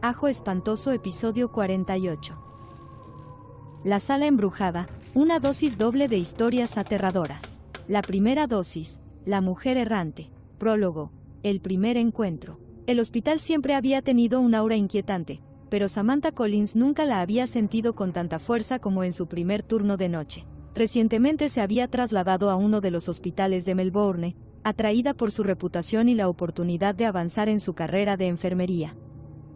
Ajo espantoso, episodio 48. La sala embrujada, una dosis doble de historias aterradoras. La primera dosis, la mujer errante. Prólogo, el primer encuentro. El hospital siempre había tenido un aura inquietante, pero Samantha Collins nunca la había sentido con tanta fuerza como en su primer turno de noche. Recientemente se había trasladado a uno de los hospitales de Melbourne, atraída por su reputación y la oportunidad de avanzar en su carrera de enfermería.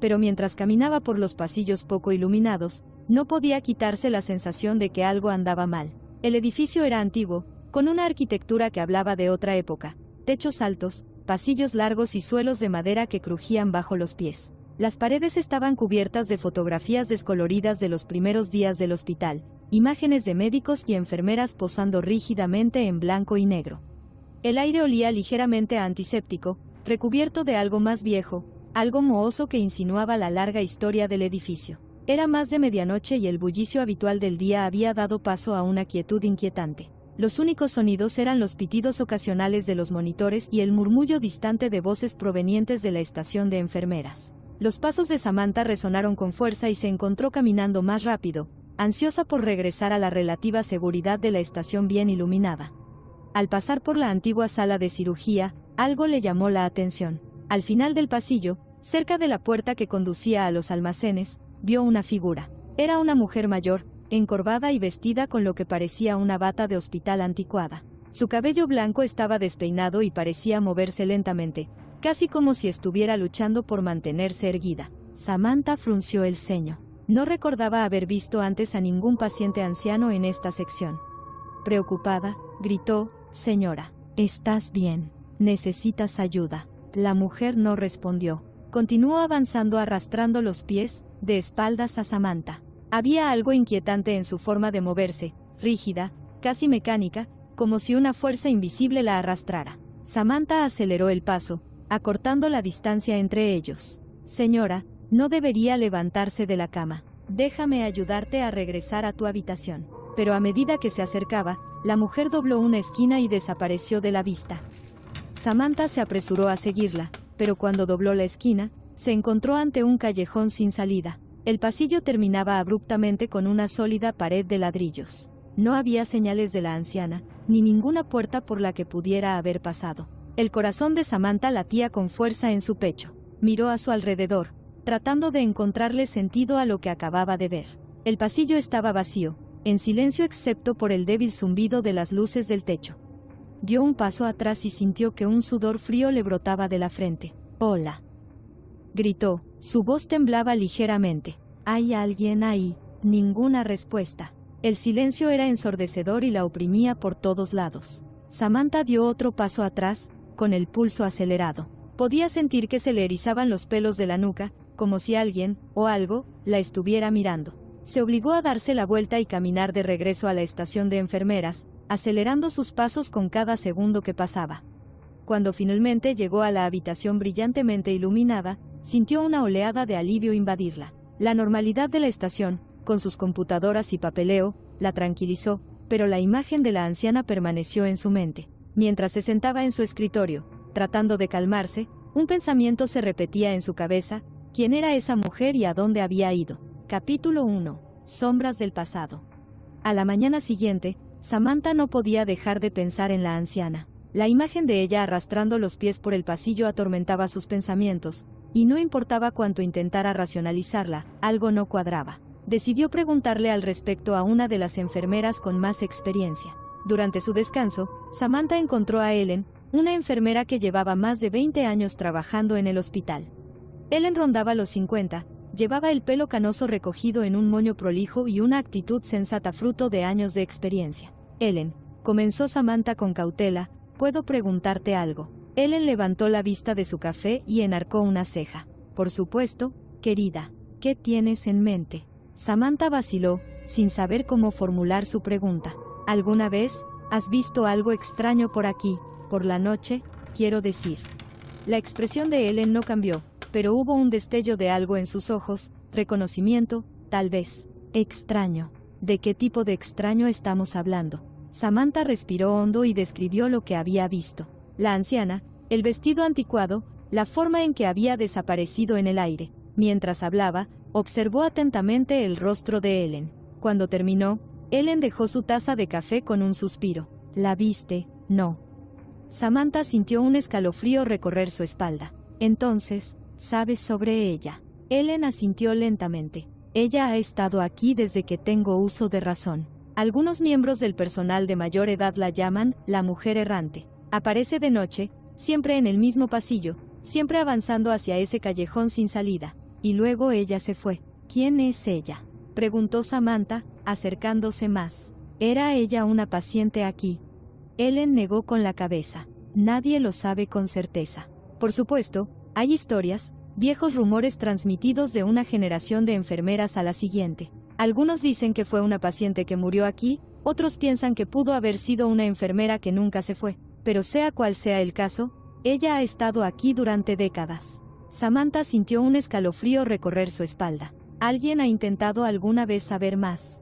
Pero mientras caminaba por los pasillos poco iluminados, no podía quitarse la sensación de que algo andaba mal. El edificio era antiguo, con una arquitectura que hablaba de otra época, techos altos, pasillos largos y suelos de madera que crujían bajo los pies. Las paredes estaban cubiertas de fotografías descoloridas de los primeros días del hospital, imágenes de médicos y enfermeras posando rígidamente en blanco y negro. El aire olía ligeramente a antiséptico, recubierto de algo más viejo, algo mohoso que insinuaba la larga historia del edificio. Era más de medianoche y el bullicio habitual del día había dado paso a una quietud inquietante. Los únicos sonidos eran los pitidos ocasionales de los monitores y el murmullo distante de voces provenientes de la estación de enfermeras. Los pasos de Samantha resonaron con fuerza y se encontró caminando más rápido, ansiosa por regresar a la relativa seguridad de la estación bien iluminada. Al pasar por la antigua sala de cirugía, algo le llamó la atención. Al final del pasillo, cerca de la puerta que conducía a los almacenes, vio una figura. Era una mujer mayor, encorvada y vestida con lo que parecía una bata de hospital anticuada. Su cabello blanco estaba despeinado y parecía moverse lentamente, casi como si estuviera luchando por mantenerse erguida. Samantha frunció el ceño. No recordaba haber visto antes a ningún paciente anciano en esta sección. Preocupada, gritó: «Señora, ¿estás bien? ¿Necesitas ayuda?». La mujer no respondió. Continuó avanzando arrastrando los pies, de espaldas a Samantha. Había algo inquietante en su forma de moverse, rígida, casi mecánica, como si una fuerza invisible la arrastrara. Samantha aceleró el paso, acortando la distancia entre ellos. «Señora, no debería levantarse de la cama. Déjame ayudarte a regresar a tu habitación». Pero a medida que se acercaba, la mujer dobló una esquina y desapareció de la vista. Samantha se apresuró a seguirla, pero cuando dobló la esquina, se encontró ante un callejón sin salida. El pasillo terminaba abruptamente con una sólida pared de ladrillos. No había señales de la anciana, ni ninguna puerta por la que pudiera haber pasado. El corazón de Samantha latía con fuerza en su pecho. Miró a su alrededor, tratando de encontrarle sentido a lo que acababa de ver. El pasillo estaba vacío, en silencio excepto por el débil zumbido de las luces del techo. Dio un paso atrás y sintió que un sudor frío le brotaba de la frente. «Hola», gritó, su voz temblaba ligeramente. «¿Hay alguien ahí?». Ninguna respuesta. El silencio era ensordecedor y la oprimía por todos lados. Samantha dio otro paso atrás, con el pulso acelerado. Podía sentir que se le erizaban los pelos de la nuca, como si alguien, o algo, la estuviera mirando. Se obligó a darse la vuelta y caminar de regreso a la estación de enfermeras, acelerando sus pasos con cada segundo que pasaba. Cuando finalmente llegó a la habitación brillantemente iluminada, sintió una oleada de alivio invadirla. La normalidad de la estación, con sus computadoras y papeleo, la tranquilizó, pero la imagen de la anciana permaneció en su mente. Mientras se sentaba en su escritorio, tratando de calmarse, un pensamiento se repetía en su cabeza: ¿quién era esa mujer y a dónde había ido? Capítulo 1. Sombras del pasado. A la mañana siguiente, Samantha no podía dejar de pensar en la anciana. La imagen de ella arrastrando los pies por el pasillo atormentaba sus pensamientos, y no importaba cuánto intentara racionalizarla, algo no cuadraba. Decidió preguntarle al respecto a una de las enfermeras con más experiencia. Durante su descanso, Samantha encontró a Ellen, una enfermera que llevaba más de 20 años trabajando en el hospital. Ellen rondaba los 50, llevaba el pelo canoso recogido en un moño prolijo y una actitud sensata fruto de años de experiencia. «Ellen», comenzó Samantha con cautela, «¿puedo preguntarte algo?». Ellen levantó la vista de su café y enarcó una ceja. «Por supuesto, querida. ¿Qué tienes en mente?». Samantha vaciló, sin saber cómo formular su pregunta. «¿Alguna vez has visto algo extraño por aquí, por la noche, quiero decir?». La expresión de Ellen no cambió, pero hubo un destello de algo en sus ojos, reconocimiento, tal vez. «Extraño. ¿De qué tipo de extraño estamos hablando?». Samantha respiró hondo y describió lo que había visto. La anciana, el vestido anticuado, la forma en que había desaparecido en el aire, Mientras hablaba, observó atentamente el rostro de Ellen. Cuando terminó, Ellen dejó su taza de café con un suspiro. ¿La viste? No. Samantha sintió un escalofrío recorrer su espalda. Entonces, ¿sabes sobre ella? Ellen asintió lentamente. Ella ha estado aquí desde que tengo uso de razón. Algunos miembros del personal de mayor edad la llaman la mujer errante. Aparece de noche, siempre en el mismo pasillo, siempre avanzando hacia ese callejón sin salida. Y luego ella se fue. ¿Quién es ella?, preguntó Samantha, acercándose más. ¿Era ella una paciente aquí? Ellen negó con la cabeza. Nadie lo sabe con certeza. Por supuesto, hay historias, viejos rumores transmitidos de una generación de enfermeras a la siguiente. Algunos dicen que fue una paciente que murió aquí, otros piensan que pudo haber sido una enfermera que nunca se fue. Pero sea cual sea el caso, ella ha estado aquí durante décadas. Samantha sintió un escalofrío recorrer su espalda. ¿Alguien ha intentado alguna vez saber más?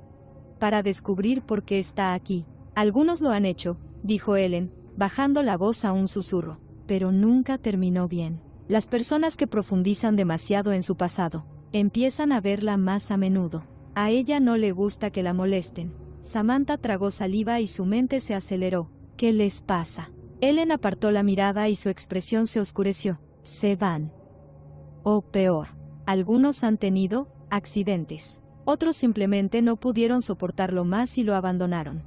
Para descubrir por qué está aquí. Algunos lo han hecho, dijo Ellen, bajando la voz a un susurro. Pero nunca terminó bien. Las personas que profundizan demasiado en su pasado, empiezan a verla más a menudo. A ella no le gusta que la molesten. Samantha tragó saliva y su mente se aceleró. ¿Qué les pasa? Ellen apartó la mirada y su expresión se oscureció. Se van. O peor, algunos han tenido accidentes. Otros simplemente no pudieron soportarlo más y lo abandonaron.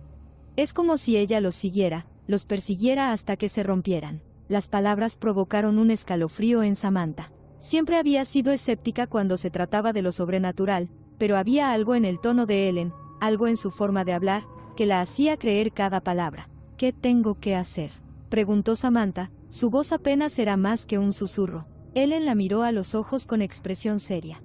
Es como si ella los siguiera, los persiguiera hasta que se rompieran. Las palabras provocaron un escalofrío en Samantha. Siempre había sido escéptica cuando se trataba de lo sobrenatural, pero había algo en el tono de Ellen, algo en su forma de hablar, que la hacía creer cada palabra. ¿Qué tengo que hacer?, preguntó Samantha, su voz apenas era más que un susurro. Ellen la miró a los ojos con expresión seria.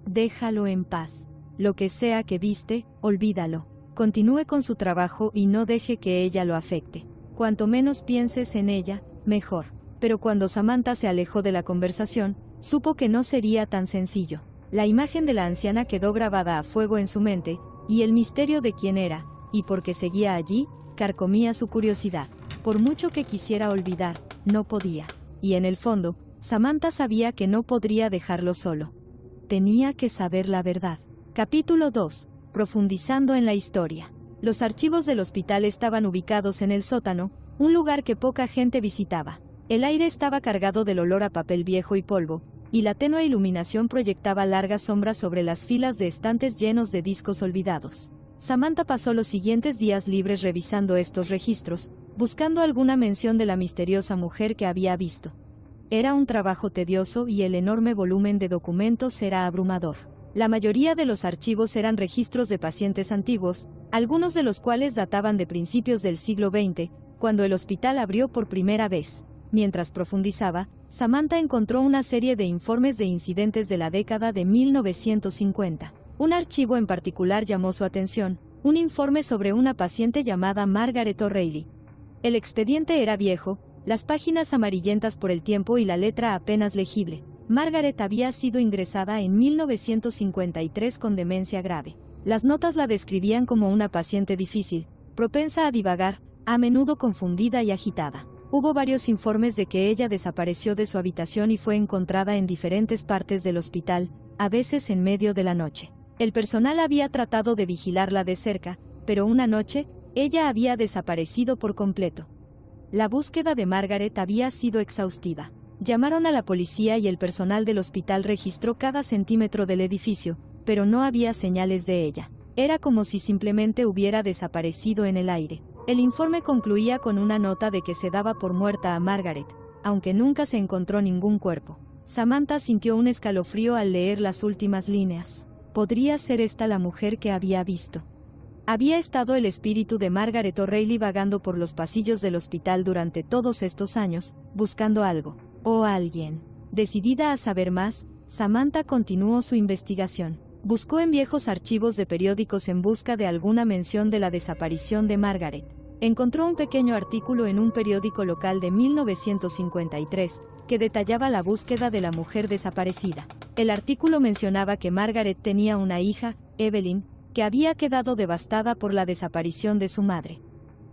Déjalo en paz. Lo que sea que viste, olvídalo. Continúe con su trabajo y no deje que ella lo afecte. Cuanto menos pienses en ella, mejor. Pero cuando Samantha se alejó de la conversación, supo que no sería tan sencillo. La imagen de la anciana quedó grabada a fuego en su mente, y el misterio de quién era, y por qué seguía allí, carcomía su curiosidad. Por mucho que quisiera olvidar, no podía. Y en el fondo, Samantha sabía que no podría dejarlo solo. Tenía que saber la verdad. Capítulo 2. Profundizando en la historia. Los archivos del hospital estaban ubicados en el sótano, un lugar que poca gente visitaba. El aire estaba cargado del olor a papel viejo y polvo, y la tenue iluminación proyectaba largas sombras sobre las filas de estantes llenos de discos olvidados. Samantha pasó los siguientes días libres revisando estos registros, buscando alguna mención de la misteriosa mujer que había visto. Era un trabajo tedioso y el enorme volumen de documentos era abrumador. La mayoría de los archivos eran registros de pacientes antiguos, algunos de los cuales databan de principios del siglo XX, cuando el hospital abrió por primera vez. Mientras profundizaba, Samantha encontró una serie de informes de incidentes de la década de 1950. Un archivo en particular llamó su atención, un informe sobre una paciente llamada Margaret O'Reilly. El expediente era viejo, las páginas amarillentas por el tiempo y la letra apenas legible. Margaret había sido ingresada en 1953 con demencia grave. Las notas la describían como una paciente difícil, propensa a divagar, a menudo confundida y agitada. Hubo varios informes de que ella desapareció de su habitación y fue encontrada en diferentes partes del hospital, a veces en medio de la noche. El personal había tratado de vigilarla de cerca, pero una noche, ella había desaparecido por completo. La búsqueda de Margaret había sido exhaustiva. Llamaron a la policía y el personal del hospital registró cada centímetro del edificio, pero no había señales de ella. Era como si simplemente hubiera desaparecido en el aire. El informe concluía con una nota de que se daba por muerta a Margaret, aunque nunca se encontró ningún cuerpo. Samantha sintió un escalofrío al leer las últimas líneas. ¿Podría ser esta la mujer que había visto? Había estado el espíritu de Margaret O'Reilly vagando por los pasillos del hospital durante todos estos años, buscando algo, o alguien. Decidida a saber más, Samantha continuó su investigación. Buscó en viejos archivos de periódicos en busca de alguna mención de la desaparición de Margaret. Encontró un pequeño artículo en un periódico local de 1953, que detallaba la búsqueda de la mujer desaparecida. El artículo mencionaba que Margaret tenía una hija, Evelyn, que había quedado devastada por la desaparición de su madre.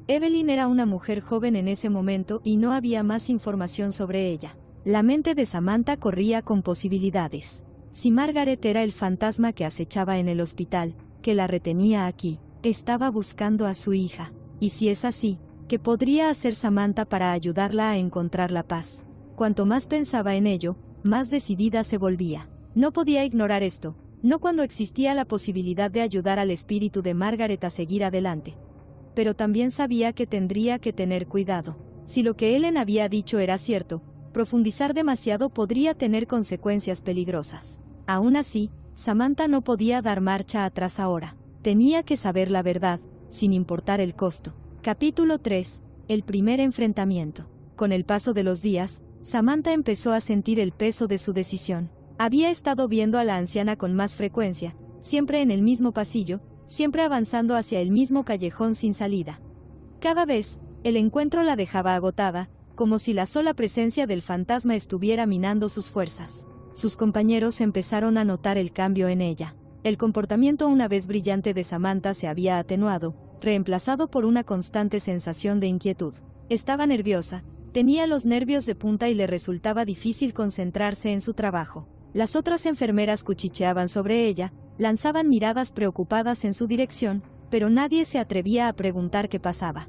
Evelyn era una mujer joven en ese momento y no había más información sobre ella. La mente de Samantha corría con posibilidades. Si Margaret era el fantasma que acechaba en el hospital, que la retenía aquí, estaba buscando a su hija. Y si es así, ¿qué podría hacer Samantha para ayudarla a encontrar la paz? Cuanto más pensaba en ello, más decidida se volvía. No podía ignorar esto, no cuando existía la posibilidad de ayudar al espíritu de Margaret a seguir adelante. Pero también sabía que tendría que tener cuidado. Si lo que Ellen había dicho era cierto, profundizar demasiado podría tener consecuencias peligrosas. Aún así, Samantha no podía dar marcha atrás ahora. Tenía que saber la verdad, sin importar el costo. Capítulo 3. El primer enfrentamiento. Con el paso de los días, Samantha empezó a sentir el peso de su decisión. Había estado viendo a la anciana con más frecuencia, siempre en el mismo pasillo, siempre avanzando hacia el mismo callejón sin salida. Cada vez, el encuentro la dejaba agotada, como si la sola presencia del fantasma estuviera minando sus fuerzas. Sus compañeros empezaron a notar el cambio en ella. El comportamiento una vez brillante de Samantha se había atenuado, reemplazado por una constante sensación de inquietud. Estaba nerviosa, tenía los nervios de punta y le resultaba difícil concentrarse en su trabajo. Las otras enfermeras cuchicheaban sobre ella, lanzaban miradas preocupadas en su dirección, pero nadie se atrevía a preguntar qué pasaba.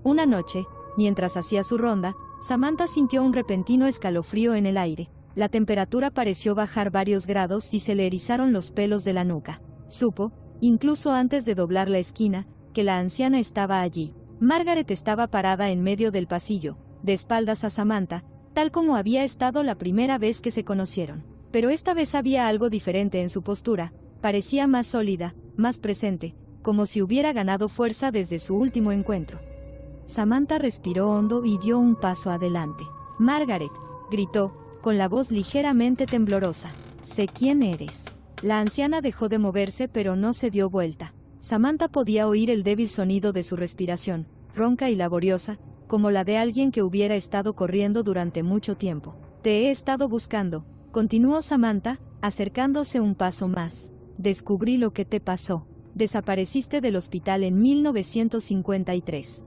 Una noche, mientras hacía su ronda, Samantha sintió un repentino escalofrío en el aire. La temperatura pareció bajar varios grados y se le erizaron los pelos de la nuca. Supo, incluso antes de doblar la esquina, que la anciana estaba allí. Margaret estaba parada en medio del pasillo, de espaldas a Samantha, tal como había estado la primera vez que se conocieron. Pero esta vez había algo diferente en su postura, parecía más sólida, más presente, como si hubiera ganado fuerza desde su último encuentro. Samantha respiró hondo y dio un paso adelante. «Margaret», gritó, con la voz ligeramente temblorosa. «Sé quién eres». La anciana dejó de moverse pero no se dio vuelta. Samantha podía oír el débil sonido de su respiración, ronca y laboriosa, como la de alguien que hubiera estado corriendo durante mucho tiempo. «Te he estado buscando», continuó Samantha, acercándose un paso más. «Descubrí lo que te pasó. Desapareciste del hospital en 1953.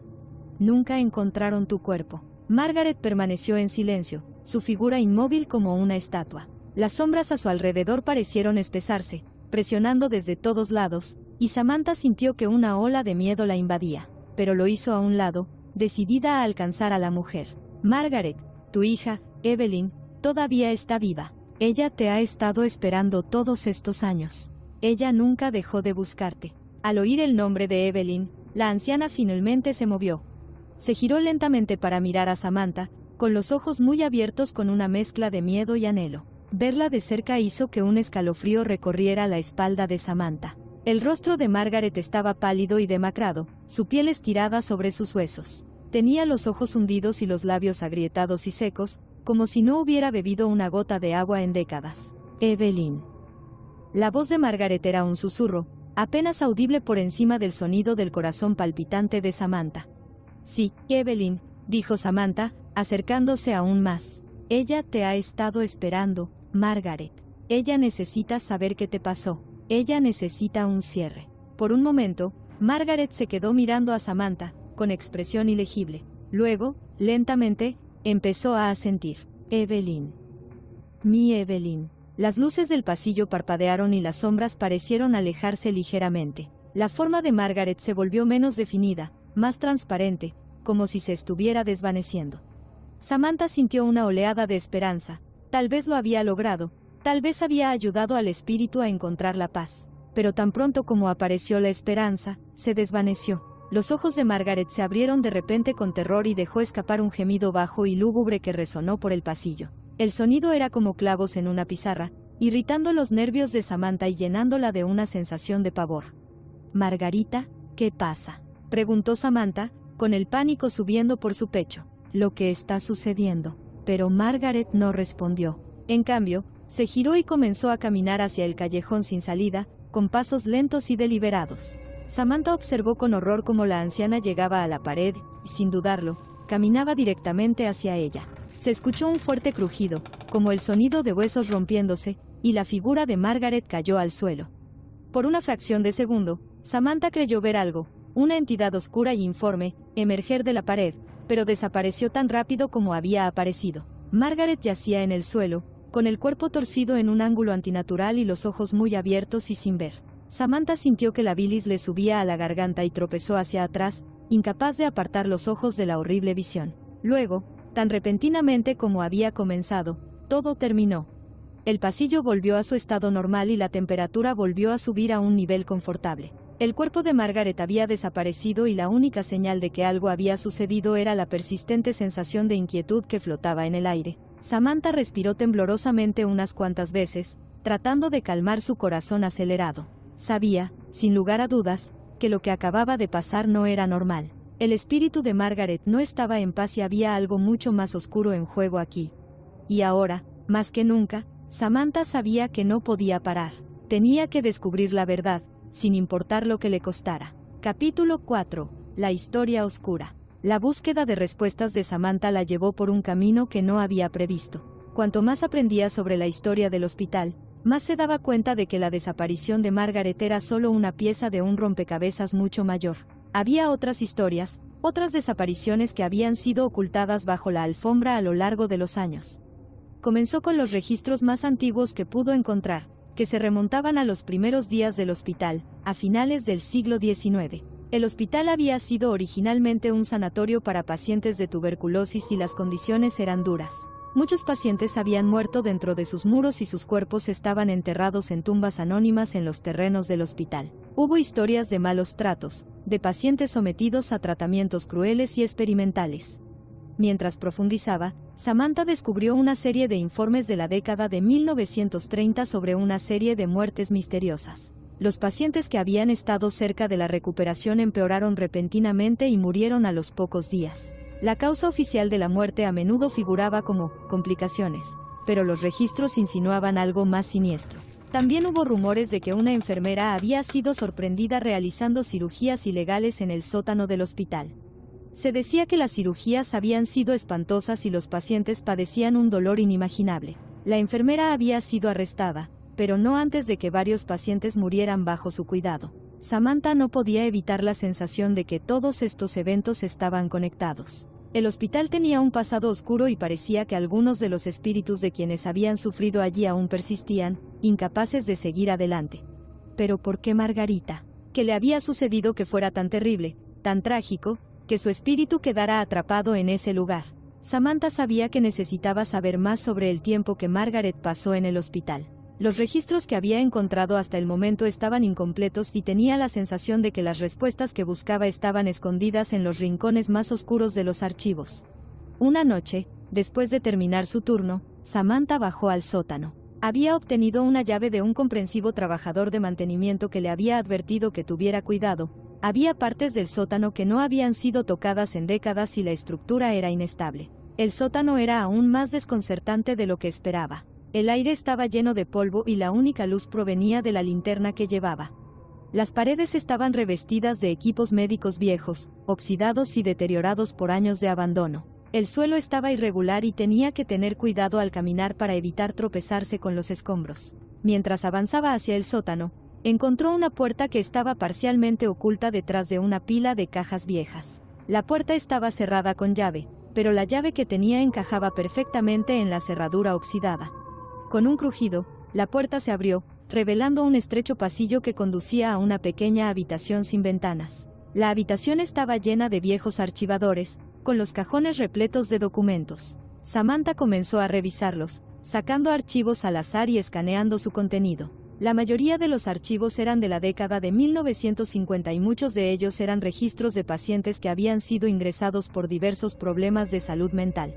Nunca encontraron tu cuerpo». Margaret permaneció en silencio, su figura inmóvil como una estatua. Las sombras a su alrededor parecieron espesarse, presionando desde todos lados, y Samantha sintió que una ola de miedo la invadía, pero lo hizo a un lado, decidida a alcanzar a la mujer. «Margaret, tu hija, Evelyn, todavía está viva. Ella te ha estado esperando todos estos años. Ella nunca dejó de buscarte». Al oír el nombre de Evelyn, la anciana finalmente se movió. Se giró lentamente para mirar a Samantha, con los ojos muy abiertos con una mezcla de miedo y anhelo. Verla de cerca hizo que un escalofrío recorriera la espalda de Samantha. El rostro de Margaret estaba pálido y demacrado, su piel estirada sobre sus huesos. Tenía los ojos hundidos y los labios agrietados y secos, como si no hubiera bebido una gota de agua en décadas. «Evelyn». La voz de Margaret era un susurro, apenas audible por encima del sonido del corazón palpitante de Samantha. «Sí, Evelyn», dijo Samantha, acercándose aún más. «Ella te ha estado esperando, Margaret. Ella necesita saber qué te pasó. Ella necesita un cierre». Por un momento, Margaret se quedó mirando a Samantha, con expresión ilegible. Luego, lentamente, empezó a asentir. «Evelyn. Mi Evelyn». Las luces del pasillo parpadearon y las sombras parecieron alejarse ligeramente. La forma de Margaret se volvió menos definida, más transparente, como si se estuviera desvaneciendo. Samantha sintió una oleada de esperanza. Tal vez lo había logrado, tal vez había ayudado al espíritu a encontrar la paz. Pero tan pronto como apareció la esperanza, se desvaneció. Los ojos de Margaret se abrieron de repente con terror y dejó escapar un gemido bajo y lúgubre que resonó por el pasillo. El sonido era como clavos en una pizarra, irritando los nervios de Samantha y llenándola de una sensación de pavor. «Margarita, ¿qué pasa?», preguntó Samantha, con el pánico subiendo por su pecho. «Lo que está sucediendo». Pero Margaret no respondió. En cambio, se giró y comenzó a caminar hacia el callejón sin salida, con pasos lentos y deliberados. Samantha observó con horror cómo la anciana llegaba a la pared, y sin dudarlo, caminaba directamente hacia ella. Se escuchó un fuerte crujido, como el sonido de huesos rompiéndose, y la figura de Margaret cayó al suelo. Por una fracción de segundo, Samantha creyó ver algo, una entidad oscura y informe, emerger de la pared, pero desapareció tan rápido como había aparecido. Margaret yacía en el suelo, con el cuerpo torcido en un ángulo antinatural y los ojos muy abiertos y sin ver. Samantha sintió que la bilis le subía a la garganta y tropezó hacia atrás, incapaz de apartar los ojos de la horrible visión. Luego, tan repentinamente como había comenzado, todo terminó. El pasillo volvió a su estado normal y la temperatura volvió a subir a un nivel confortable. El cuerpo de Margaret había desaparecido y la única señal de que algo había sucedido era la persistente sensación de inquietud que flotaba en el aire. Samantha respiró temblorosamente unas cuantas veces, tratando de calmar su corazón acelerado. Sabía, sin lugar a dudas, que lo que acababa de pasar no era normal. El espíritu de Margaret no estaba en paz y había algo mucho más oscuro en juego aquí. Y ahora, más que nunca, Samantha sabía que no podía parar. Tenía que descubrir la verdad, sin importar lo que le costara. Capítulo 4. La historia oscura. La búsqueda de respuestas de Samantha la llevó por un camino que no había previsto. Cuanto más aprendía sobre la historia del hospital, más se daba cuenta de que la desaparición de Margaret era solo una pieza de un rompecabezas mucho mayor. Había otras historias, otras desapariciones que habían sido ocultadas bajo la alfombra a lo largo de los años. Comenzó con los registros más antiguos que pudo encontrar, que se remontaban a los primeros días del hospital, a finales del siglo XIX. El hospital había sido originalmente un sanatorio para pacientes de tuberculosis y las condiciones eran duras. Muchos pacientes habían muerto dentro de sus muros y sus cuerpos estaban enterrados en tumbas anónimas en los terrenos del hospital. Hubo historias de malos tratos, de pacientes sometidos a tratamientos crueles y experimentales. Mientras profundizaba, Samantha descubrió una serie de informes de la década de 1930 sobre una serie de muertes misteriosas. Los pacientes que habían estado cerca de la recuperación empeoraron repentinamente y murieron a los pocos días. La causa oficial de la muerte a menudo figuraba como complicaciones, pero los registros insinuaban algo más siniestro. También hubo rumores de que una enfermera había sido sorprendida realizando cirugías ilegales en el sótano del hospital. Se decía que las cirugías habían sido espantosas y los pacientes padecían un dolor inimaginable. La enfermera había sido arrestada, pero no antes de que varios pacientes murieran bajo su cuidado. Samantha no podía evitar la sensación de que todos estos eventos estaban conectados. El hospital tenía un pasado oscuro y parecía que algunos de los espíritus de quienes habían sufrido allí aún persistían, incapaces de seguir adelante. Pero ¿por qué Margarita? ¿Qué le había sucedido que fuera tan terrible, tan trágico, que su espíritu quedara atrapado en ese lugar? Samantha sabía que necesitaba saber más sobre el tiempo que Margaret pasó en el hospital. Los registros que había encontrado hasta el momento estaban incompletos y tenía la sensación de que las respuestas que buscaba estaban escondidas en los rincones más oscuros de los archivos. Una noche, después de terminar su turno, Samantha bajó al sótano. Había obtenido una llave de un comprensivo trabajador de mantenimiento que le había advertido que tuviera cuidado. Había partes del sótano que no habían sido tocadas en décadas y la estructura era inestable. El sótano era aún más desconcertante de lo que esperaba. El aire estaba lleno de polvo y la única luz provenía de la linterna que llevaba. Las paredes estaban revestidas de equipos médicos viejos, oxidados y deteriorados por años de abandono. El suelo estaba irregular y tenía que tener cuidado al caminar para evitar tropezarse con los escombros. Mientras avanzaba hacia el sótano, encontró una puerta que estaba parcialmente oculta detrás de una pila de cajas viejas. La puerta estaba cerrada con llave, pero la llave que tenía encajaba perfectamente en la cerradura oxidada. Con un crujido, la puerta se abrió, revelando un estrecho pasillo que conducía a una pequeña habitación sin ventanas. La habitación estaba llena de viejos archivadores, con los cajones repletos de documentos. Samantha comenzó a revisarlos, sacando archivos al azar y escaneando su contenido. La mayoría de los archivos eran de la década de 1950 y muchos de ellos eran registros de pacientes que habían sido ingresados por diversos problemas de salud mental.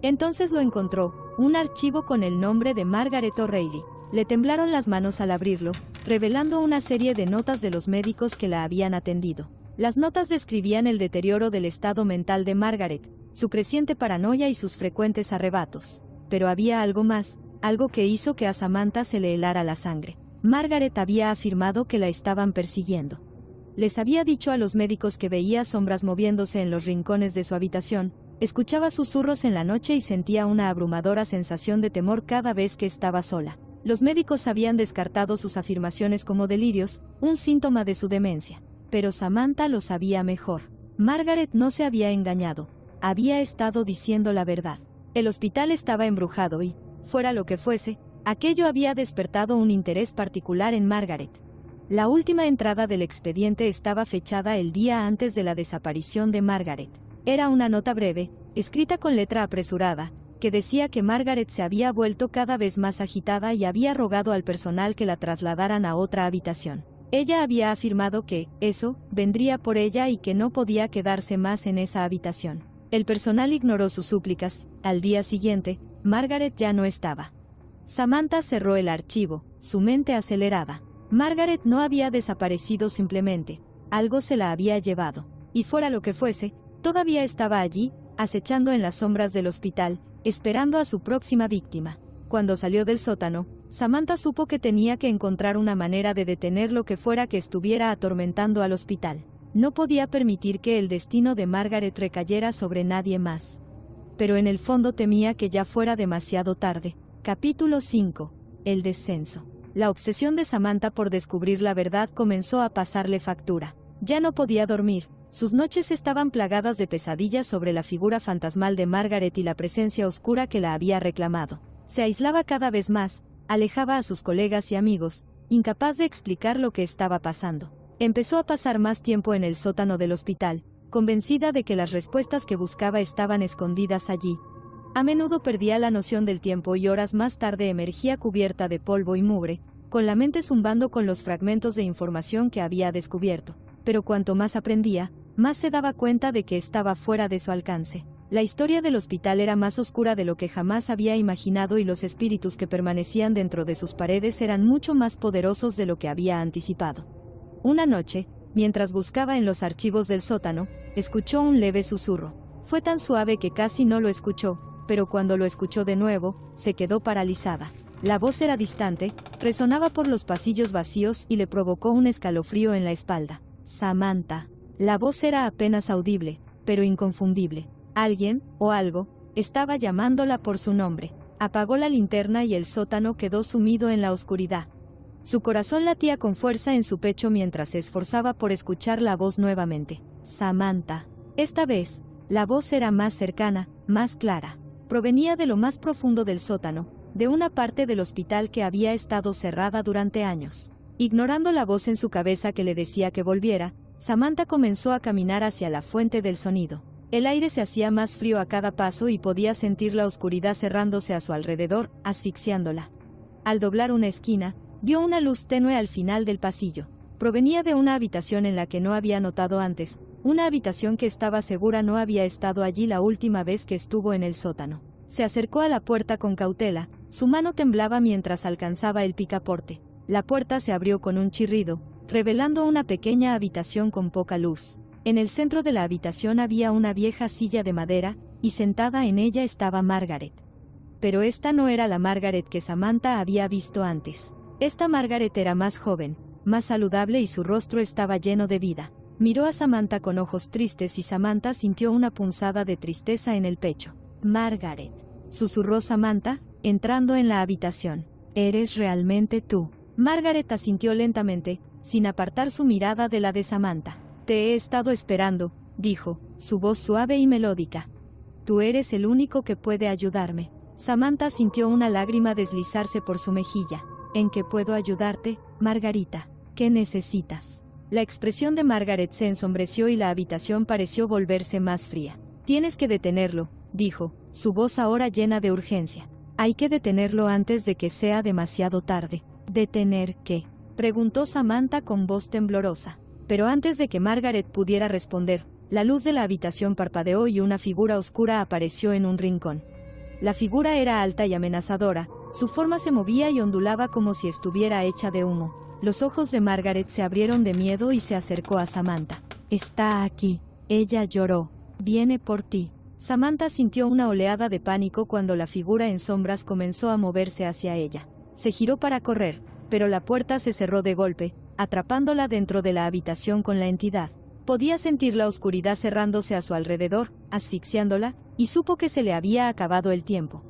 Entonces lo encontró, un archivo con el nombre de Margaret O'Reilly. Le temblaron las manos al abrirlo, revelando una serie de notas de los médicos que la habían atendido. Las notas describían el deterioro del estado mental de Margaret, su creciente paranoia y sus frecuentes arrebatos. Pero había algo más, algo que hizo que a Samantha se le helara la sangre. Margaret había afirmado que la estaban persiguiendo. Les había dicho a los médicos que veía sombras moviéndose en los rincones de su habitación, escuchaba susurros en la noche y sentía una abrumadora sensación de temor cada vez que estaba sola. Los médicos habían descartado sus afirmaciones como delirios, un síntoma de su demencia. Pero Samantha lo sabía mejor. Margaret no se había engañado. Había estado diciendo la verdad. El hospital estaba embrujado y, Fuera lo que fuese, aquello había despertado un interés particular en Margaret. La última entrada del expediente estaba fechada el día antes de la desaparición de Margaret. Era una nota breve, escrita con letra apresurada, que decía que Margaret se había vuelto cada vez más agitada y había rogado al personal que la trasladaran a otra habitación. Ella había afirmado que, eso, vendría por ella y que no podía quedarse más en esa habitación. El personal ignoró sus súplicas. Al día siguiente, Margaret ya no estaba. Samantha cerró el archivo, su mente acelerada. Margaret no había desaparecido simplemente, algo se la había llevado. Y fuera lo que fuese, todavía estaba allí, acechando en las sombras del hospital, esperando a su próxima víctima. Cuando salió del sótano, Samantha supo que tenía que encontrar una manera de detener lo que fuera que estuviera atormentando al hospital. No podía permitir que el destino de Margaret recayera sobre nadie más. Pero en el fondo temía que ya fuera demasiado tarde. Capítulo 5. El descenso. La obsesión de Samantha por descubrir la verdad comenzó a pasarle factura. Ya no podía dormir. Sus noches estaban plagadas de pesadillas sobre la figura fantasmal de Margaret y la presencia oscura que la había reclamado. Se aislaba cada vez más, alejaba a sus colegas y amigos, incapaz de explicar lo que estaba pasando. Empezó a pasar más tiempo en el sótano del hospital, convencida de que las respuestas que buscaba estaban escondidas allí. A menudo perdía la noción del tiempo y horas más tarde emergía cubierta de polvo y mugre, con la mente zumbando con los fragmentos de información que había descubierto. Pero cuanto más aprendía, más se daba cuenta de que estaba fuera de su alcance. La historia del hospital era más oscura de lo que jamás había imaginado y los espíritus que permanecían dentro de sus paredes eran mucho más poderosos de lo que había anticipado. Una noche, mientras buscaba en los archivos del sótano, escuchó un leve susurro. Fue tan suave que casi no lo escuchó, pero cuando lo escuchó de nuevo, se quedó paralizada. La voz era distante, resonaba por los pasillos vacíos y le provocó un escalofrío en la espalda. Samantha. La voz era apenas audible, pero inconfundible. Alguien, o algo, estaba llamándola por su nombre. Apagó la linterna y el sótano quedó sumido en la oscuridad. Su corazón latía con fuerza en su pecho mientras se esforzaba por escuchar la voz nuevamente. Samantha. Esta vez, la voz era más cercana, más clara. Provenía de lo más profundo del sótano, de una parte del hospital que había estado cerrada durante años. Ignorando la voz en su cabeza que le decía que volviera, Samantha comenzó a caminar hacia la fuente del sonido. El aire se hacía más frío a cada paso y podía sentir la oscuridad cerrándose a su alrededor, asfixiándola. Al doblar una esquina, vio una luz tenue al final del pasillo. Provenía de una habitación en la que no había notado antes, una habitación que estaba segura no había estado allí la última vez que estuvo en el sótano. Se acercó a la puerta con cautela, su mano temblaba mientras alcanzaba el picaporte. La puerta se abrió con un chirrido, revelando una pequeña habitación con poca luz. En el centro de la habitación había una vieja silla de madera, y sentada en ella estaba Margaret. Pero esta no era la Margaret que Samantha había visto antes. Esta Margaret era más joven, más saludable y su rostro estaba lleno de vida. Miró a Samantha con ojos tristes y Samantha sintió una punzada de tristeza en el pecho. Margaret, susurró Samantha, entrando en la habitación. ¿Eres realmente tú? Margaret asintió lentamente, sin apartar su mirada de la de Samantha. Te he estado esperando, dijo, su voz suave y melódica. Tú eres el único que puede ayudarme. Samantha sintió una lágrima deslizarse por su mejilla. ¿En qué puedo ayudarte, Margarita? ¿Qué necesitas? La expresión de Margaret se ensombreció y la habitación pareció volverse más fría. Tienes que detenerlo, dijo, su voz ahora llena de urgencia. Hay que detenerlo antes de que sea demasiado tarde. ¿Detener qué?, preguntó Samantha con voz temblorosa. Pero antes de que Margaret pudiera responder, la luz de la habitación parpadeó y una figura oscura apareció en un rincón. La figura era alta y amenazadora, su forma se movía y ondulaba como si estuviera hecha de humo. Los ojos de Margaret se abrieron de miedo y se acercó a Samantha. Está aquí. Ella lloró. Viene por ti. Samantha sintió una oleada de pánico cuando la figura en sombras comenzó a moverse hacia ella. Se giró para correr, pero la puerta se cerró de golpe, atrapándola dentro de la habitación con la entidad. Podía sentir la oscuridad cerrándose a su alrededor, asfixiándola, y supo que se le había acabado el tiempo.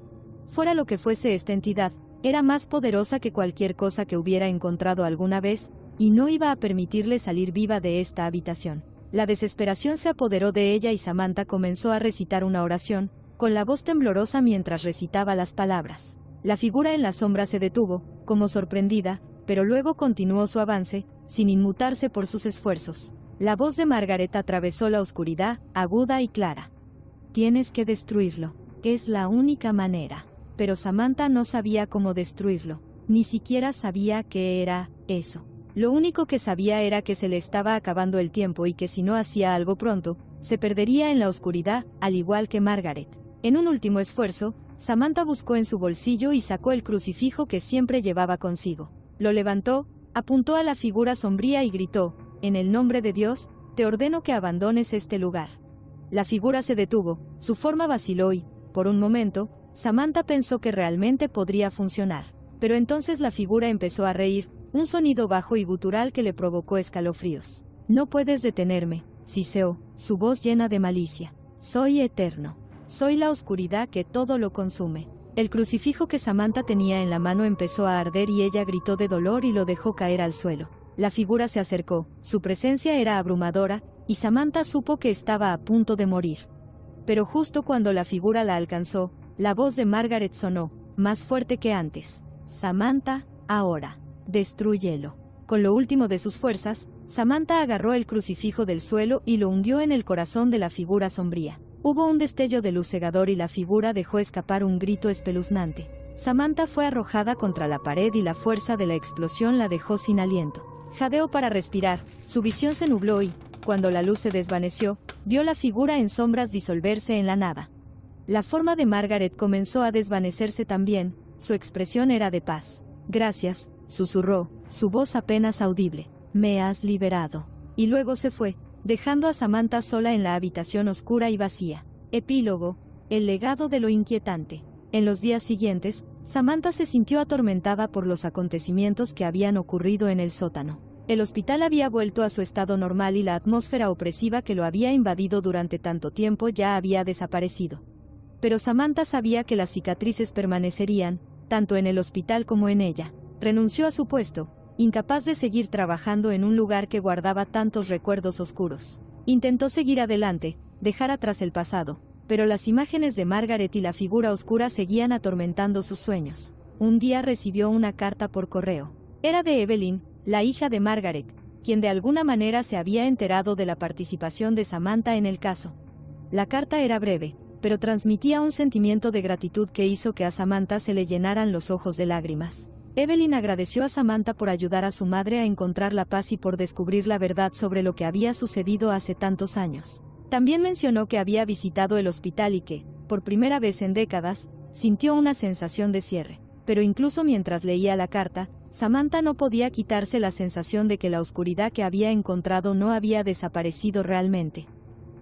Fuera lo que fuese esta entidad, era más poderosa que cualquier cosa que hubiera encontrado alguna vez, y no iba a permitirle salir viva de esta habitación. La desesperación se apoderó de ella y Samantha comenzó a recitar una oración, con la voz temblorosa mientras recitaba las palabras. La figura en la sombra se detuvo, como sorprendida, pero luego continuó su avance, sin inmutarse por sus esfuerzos. La voz de Margaret atravesó la oscuridad, aguda y clara. Tienes que destruirlo. Es la única manera. Pero Samantha no sabía cómo destruirlo. Ni siquiera sabía qué era eso. Lo único que sabía era que se le estaba acabando el tiempo y que si no hacía algo pronto, se perdería en la oscuridad, al igual que Margaret. En un último esfuerzo, Samantha buscó en su bolsillo y sacó el crucifijo que siempre llevaba consigo. Lo levantó, apuntó a la figura sombría y gritó: «En el nombre de Dios, te ordeno que abandones este lugar». La figura se detuvo, su forma vaciló y, por un momento, Samantha pensó que realmente podría funcionar. Pero entonces la figura empezó a reír, un sonido bajo y gutural que le provocó escalofríos. «No puedes detenerme», siseó, su voz llena de malicia. «Soy eterno. Soy la oscuridad que todo lo consume». El crucifijo que Samantha tenía en la mano empezó a arder y ella gritó de dolor y lo dejó caer al suelo. La figura se acercó, su presencia era abrumadora, y Samantha supo que estaba a punto de morir. Pero justo cuando la figura la alcanzó, la voz de Margaret sonó, más fuerte que antes. «Samantha, ahora. Destrúyelo». Con lo último de sus fuerzas, Samantha agarró el crucifijo del suelo y lo hundió en el corazón de la figura sombría. Hubo un destello de luz cegador y la figura dejó escapar un grito espeluznante. Samantha fue arrojada contra la pared y la fuerza de la explosión la dejó sin aliento. Jadeó para respirar, su visión se nubló y, cuando la luz se desvaneció, vio la figura en sombras disolverse en la nada. La forma de Margaret comenzó a desvanecerse también, su expresión era de paz. «Gracias», susurró, su voz apenas audible. «Me has liberado». Y luego se fue, dejando a Samantha sola en la habitación oscura y vacía. Epílogo: el legado de lo inquietante. En los días siguientes, Samantha se sintió atormentada por los acontecimientos que habían ocurrido en el sótano. El hospital había vuelto a su estado normal y la atmósfera opresiva que lo había invadido durante tanto tiempo ya había desaparecido. Pero Samantha sabía que las cicatrices permanecerían, tanto en el hospital como en ella. Renunció a su puesto, incapaz de seguir trabajando en un lugar que guardaba tantos recuerdos oscuros. Intentó seguir adelante, dejar atrás el pasado, pero las imágenes de Margaret y la figura oscura seguían atormentando sus sueños. Un día recibió una carta por correo. Era de Evelyn, la hija de Margaret, quien de alguna manera se había enterado de la participación de Samantha en el caso. La carta era breve, pero transmitía un sentimiento de gratitud que hizo que a Samantha se le llenaran los ojos de lágrimas. Evelyn agradeció a Samantha por ayudar a su madre a encontrar la paz y por descubrir la verdad sobre lo que había sucedido hace tantos años. También mencionó que había visitado el hospital y que, por primera vez en décadas, sintió una sensación de cierre. Pero incluso mientras leía la carta, Samantha no podía quitarse la sensación de que la oscuridad que había encontrado no había desaparecido realmente.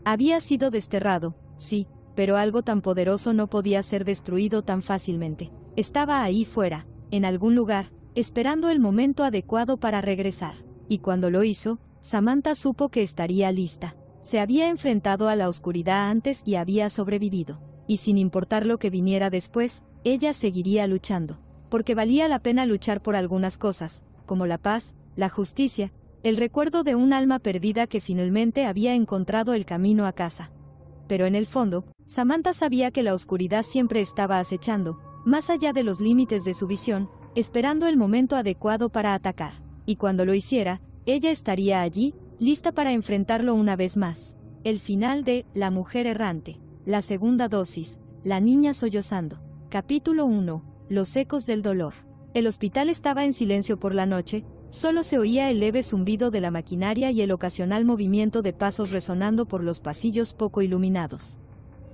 Había sido desterrado, sí, pero algo tan poderoso no podía ser destruido tan fácilmente. Estaba ahí fuera, en algún lugar, esperando el momento adecuado para regresar. Y cuando lo hizo, Samantha supo que estaría lista. Se había enfrentado a la oscuridad antes y había sobrevivido. Y sin importar lo que viniera después, ella seguiría luchando. Porque valía la pena luchar por algunas cosas, como la paz, la justicia, el recuerdo de un alma perdida que finalmente había encontrado el camino a casa. Pero en el fondo, Samantha sabía que la oscuridad siempre estaba acechando, más allá de los límites de su visión, esperando el momento adecuado para atacar. Y cuando lo hiciera, ella estaría allí, lista para enfrentarlo una vez más. El final de La mujer errante. La segunda dosis. La niña sollozando. Capítulo 1. Los ecos del dolor. El hospital estaba en silencio por la noche, solo se oía el leve zumbido de la maquinaria y el ocasional movimiento de pasos resonando por los pasillos poco iluminados.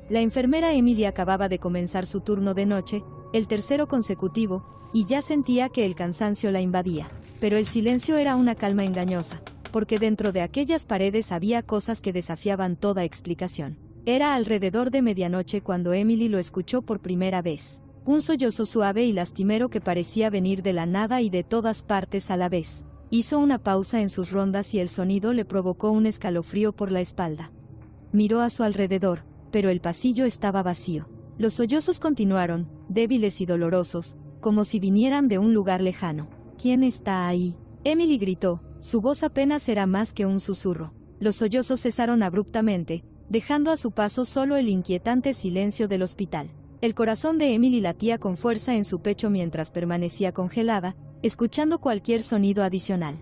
La enfermera Emily acababa de comenzar su turno de noche, el tercero consecutivo, y ya sentía que el cansancio la invadía. Pero el silencio era una calma engañosa, porque dentro de aquellas paredes había cosas que desafiaban toda explicación. Era alrededor de medianoche cuando Emily lo escuchó por primera vez. Un sollozo suave y lastimero que parecía venir de la nada y de todas partes a la vez. Hizo una pausa en sus rondas y el sonido le provocó un escalofrío por la espalda. Miró a su alrededor, pero el pasillo estaba vacío. Los sollozos continuaron, débiles y dolorosos, como si vinieran de un lugar lejano. ¿Quién está ahí?, Emily gritó, su voz apenas era más que un susurro. Los sollozos cesaron abruptamente, dejando a su paso solo el inquietante silencio del hospital. El corazón de Emily latía con fuerza en su pecho mientras permanecía congelada, escuchando cualquier sonido adicional.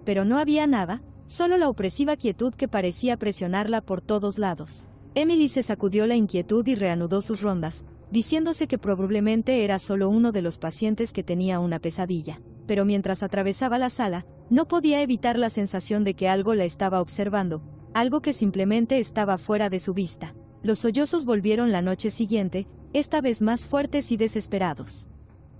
Pero no había nada, solo la opresiva quietud que parecía presionarla por todos lados. Emily se sacudió la inquietud y reanudó sus rondas, diciéndose que probablemente era solo uno de los pacientes que tenía una pesadilla. Pero mientras atravesaba la sala, no podía evitar la sensación de que algo la estaba observando, algo que simplemente estaba fuera de su vista. Los sollozos volvieron la noche siguiente, esta vez más fuertes y desesperados.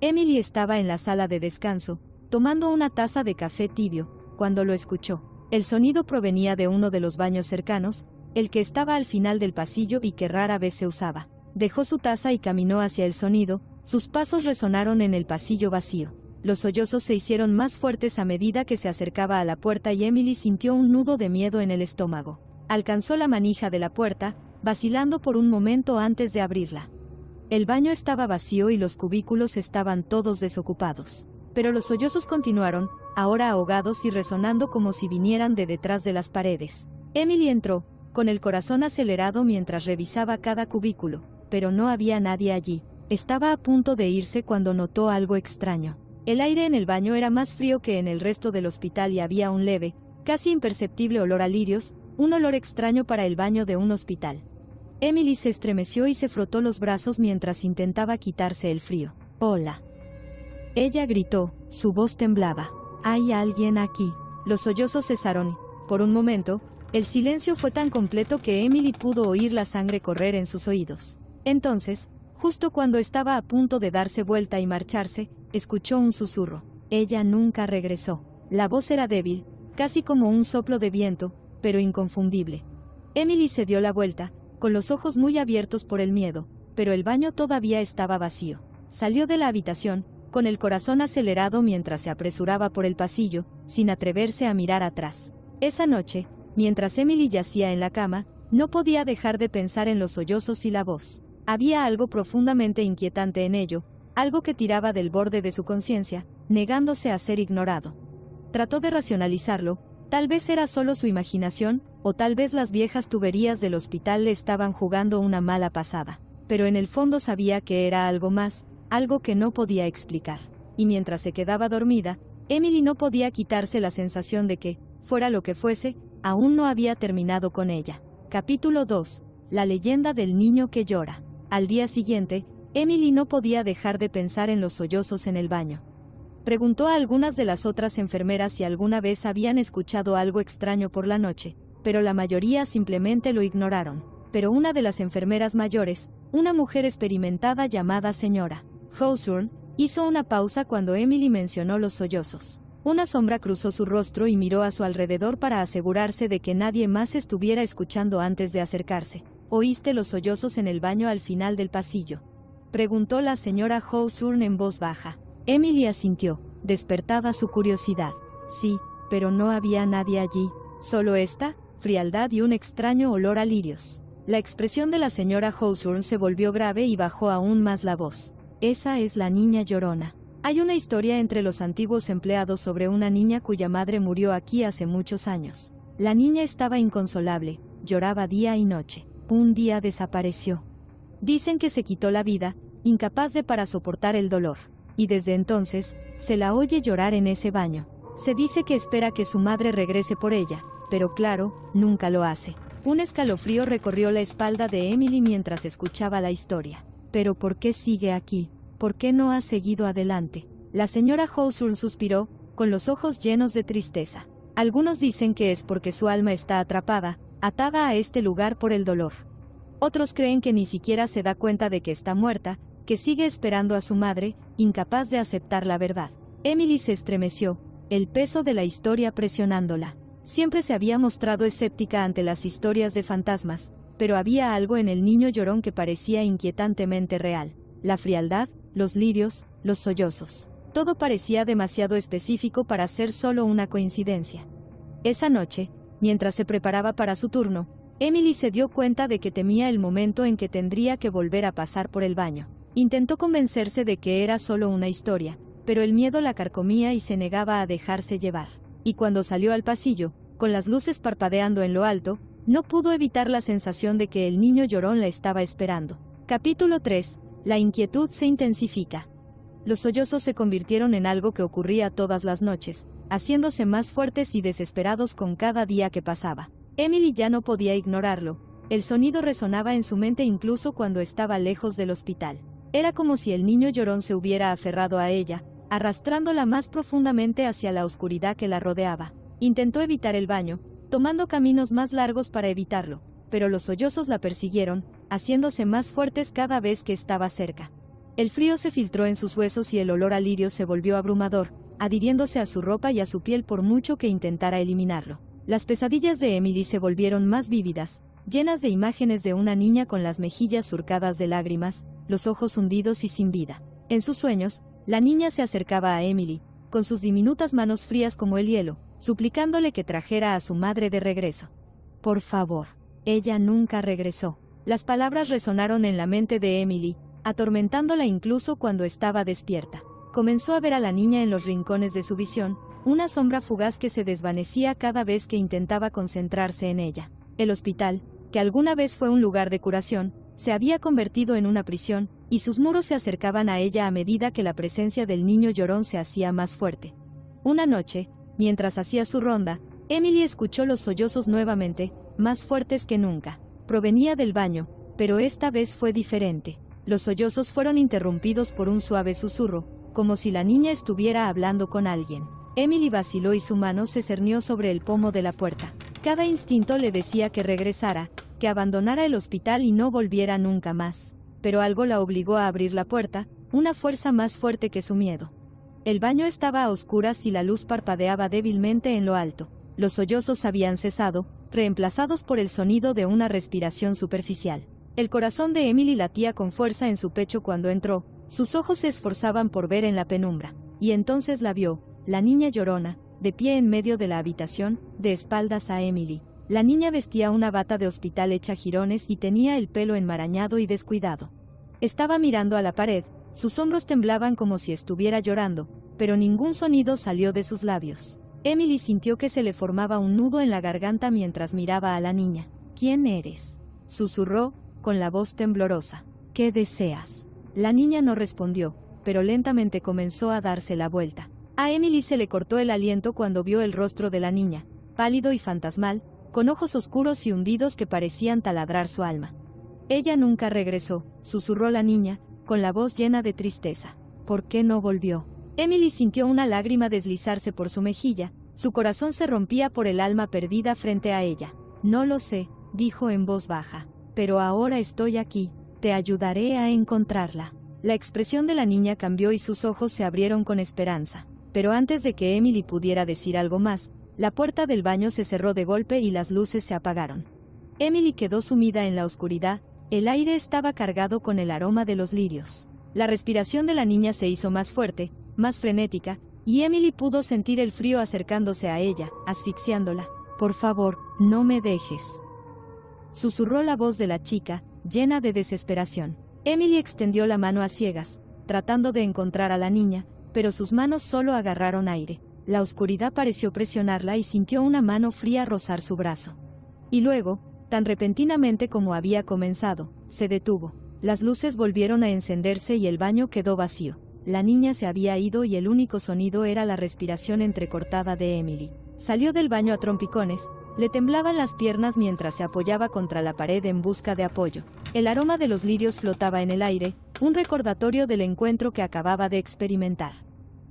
Emily estaba en la sala de descanso, tomando una taza de café tibio, cuando lo escuchó. El sonido provenía de uno de los baños cercanos, el que estaba al final del pasillo y que rara vez se usaba. Dejó su taza y caminó hacia el sonido, sus pasos resonaron en el pasillo vacío. Los sollozos se hicieron más fuertes a medida que se acercaba a la puerta y Emily sintió un nudo de miedo en el estómago. Alcanzó la manija de la puerta, vacilando por un momento antes de abrirla. El baño estaba vacío y los cubículos estaban todos desocupados. Pero los sollozos continuaron, ahora ahogados y resonando como si vinieran de detrás de las paredes. Emily entró, con el corazón acelerado mientras revisaba cada cubículo, pero no había nadie allí. Estaba a punto de irse cuando notó algo extraño. El aire en el baño era más frío que en el resto del hospital y había un leve, casi imperceptible olor a lirios, un olor extraño para el baño de un hospital. Emily se estremeció y se frotó los brazos mientras intentaba quitarse el frío. «Hola». Ella gritó, su voz temblaba. «¿Hay alguien aquí?» Los sollozos cesaron. Por un momento, el silencio fue tan completo que Emily pudo oír la sangre correr en sus oídos. Entonces, justo cuando estaba a punto de darse vuelta y marcharse, escuchó un susurro. Ella nunca regresó. La voz era débil, casi como un soplo de viento, pero inconfundible. Emily se dio la vuelta, con los ojos muy abiertos por el miedo, pero el baño todavía estaba vacío. Salió de la habitación, con el corazón acelerado mientras se apresuraba por el pasillo, sin atreverse a mirar atrás. Esa noche, mientras Emily yacía en la cama, no podía dejar de pensar en los sollozos y la voz. Había algo profundamente inquietante en ello, algo que tiraba del borde de su conciencia, negándose a ser ignorado. Trató de racionalizarlo, tal vez era solo su imaginación, o tal vez las viejas tuberías del hospital le estaban jugando una mala pasada. Pero en el fondo sabía que era algo más, algo que no podía explicar. Y mientras se quedaba dormida, Emily no podía quitarse la sensación de que, fuera lo que fuese, aún no había terminado con ella. Capítulo 2. La leyenda del niño que llora. Al día siguiente, Emily no podía dejar de pensar en los sollozos en el baño. Preguntó a algunas de las otras enfermeras si alguna vez habían escuchado algo extraño por la noche, pero la mayoría simplemente lo ignoraron. Pero una de las enfermeras mayores, una mujer experimentada llamada señora Hawthorne, hizo una pausa cuando Emily mencionó los sollozos. Una sombra cruzó su rostro y miró a su alrededor para asegurarse de que nadie más estuviera escuchando antes de acercarse. ¿Oíste los sollozos en el baño al final del pasillo?, preguntó la señora Hawthorne en voz baja. Emily asintió, despertaba su curiosidad. Sí, pero no había nadie allí, solo esta frialdad y un extraño olor a lirios. La expresión de la señora Hawthorne se volvió grave y bajó aún más la voz. Esa es la niña llorona. Hay una historia entre los antiguos empleados sobre una niña cuya madre murió aquí hace muchos años. La niña estaba inconsolable, lloraba día y noche. Un día desapareció. Dicen que se quitó la vida, incapaz de soportar el dolor. Y desde entonces, se la oye llorar en ese baño. Se dice que espera que su madre regrese por ella, pero claro, nunca lo hace. Un escalofrío recorrió la espalda de Emily mientras escuchaba la historia. ¿Pero por qué sigue aquí? ¿Por qué no ha seguido adelante? La señora Hawthorne suspiró, con los ojos llenos de tristeza. Algunos dicen que es porque su alma está atrapada, atada a este lugar por el dolor. Otros creen que ni siquiera se da cuenta de que está muerta, que sigue esperando a su madre, incapaz de aceptar la verdad. Emily se estremeció, el peso de la historia presionándola. Siempre se había mostrado escéptica ante las historias de fantasmas, pero había algo en el niño llorón que parecía inquietantemente real. La frialdad, los lirios, los sollozos. Todo parecía demasiado específico para ser solo una coincidencia. Esa noche, mientras se preparaba para su turno, Emily se dio cuenta de que temía el momento en que tendría que volver a pasar por el baño. Intentó convencerse de que era solo una historia, pero el miedo la carcomía y se negaba a dejarse llevar. Y cuando salió al pasillo, con las luces parpadeando en lo alto, no pudo evitar la sensación de que el niño llorón la estaba esperando. Capítulo 3. La inquietud se intensifica. Los sollozos se convirtieron en algo que ocurría todas las noches, haciéndose más fuertes y desesperados con cada día que pasaba. Emily ya no podía ignorarlo. El sonido resonaba en su mente incluso cuando estaba lejos del hospital. Era como si el niño llorón se hubiera aferrado a ella, arrastrándola más profundamente hacia la oscuridad que la rodeaba. Intentó evitar el baño, tomando caminos más largos para evitarlo, pero los sollozos la persiguieron, haciéndose más fuertes cada vez que estaba cerca. El frío se filtró en sus huesos y el olor a lirio se volvió abrumador, adhiriéndose a su ropa y a su piel por mucho que intentara eliminarlo. Las pesadillas de Emily se volvieron más vívidas, llenas de imágenes de una niña con las mejillas surcadas de lágrimas, los ojos hundidos y sin vida. En sus sueños, la niña se acercaba a Emily, con sus diminutas manos frías como el hielo, suplicándole que trajera a su madre de regreso. Por favor. Ella nunca regresó. Las palabras resonaron en la mente de Emily, atormentándola incluso cuando estaba despierta. Comenzó a ver a la niña en los rincones de su visión, una sombra fugaz que se desvanecía cada vez que intentaba concentrarse en ella. El hospital, que alguna vez fue un lugar de curación, se había convertido en una prisión, y sus muros se acercaban a ella a medida que la presencia del niño llorón se hacía más fuerte. Una noche, mientras hacía su ronda, Emily escuchó los sollozos nuevamente, más fuertes que nunca. Provenía del baño, pero esta vez fue diferente. Los sollozos fueron interrumpidos por un suave susurro, como si la niña estuviera hablando con alguien. Emily vaciló y su mano se cernió sobre el pomo de la puerta. Cada instinto le decía que regresara, que abandonara el hospital y no volviera nunca más. Pero algo la obligó a abrir la puerta, una fuerza más fuerte que su miedo. El baño estaba a oscuras y la luz parpadeaba débilmente en lo alto. Los sollozos habían cesado, reemplazados por el sonido de una respiración superficial. El corazón de Emily latía con fuerza en su pecho cuando entró, sus ojos se esforzaban por ver en la penumbra. Y entonces la vio, la niña llorona, de pie en medio de la habitación, de espaldas a Emily. La niña vestía una bata de hospital hecha jirones y tenía el pelo enmarañado y descuidado. Estaba mirando a la pared, sus hombros temblaban como si estuviera llorando, pero ningún sonido salió de sus labios. Emily sintió que se le formaba un nudo en la garganta mientras miraba a la niña. ¿Quién eres?, susurró, con la voz temblorosa. ¿Qué deseas? La niña no respondió, pero lentamente comenzó a darse la vuelta. A Emily se le cortó el aliento cuando vio el rostro de la niña, pálido y fantasmal, con ojos oscuros y hundidos que parecían taladrar su alma. Ella nunca regresó, susurró la niña, con la voz llena de tristeza. ¿Por qué no volvió? Emily sintió una lágrima deslizarse por su mejilla, su corazón se rompía por el alma perdida frente a ella. No lo sé, dijo en voz baja, pero ahora estoy aquí, te ayudaré a encontrarla. La expresión de la niña cambió y sus ojos se abrieron con esperanza. Pero antes de que Emily pudiera decir algo más, la puerta del baño se cerró de golpe y las luces se apagaron. Emily quedó sumida en la oscuridad, el aire estaba cargado con el aroma de los lirios. La respiración de la niña se hizo más fuerte, más frenética, y Emily pudo sentir el frío acercándose a ella, asfixiándola. Por favor, no me dejes, susurró la voz de la chica, llena de desesperación. Emily extendió la mano a ciegas, tratando de encontrar a la niña, pero sus manos solo agarraron aire. La oscuridad pareció presionarla y sintió una mano fría rozar su brazo. Y luego, tan repentinamente como había comenzado, se detuvo. Las luces volvieron a encenderse y el baño quedó vacío. La niña se había ido y el único sonido era la respiración entrecortada de Emily. Salió del baño a trompicones, le temblaban las piernas mientras se apoyaba contra la pared en busca de apoyo. El aroma de los lirios flotaba en el aire, un recordatorio del encuentro que acababa de experimentar.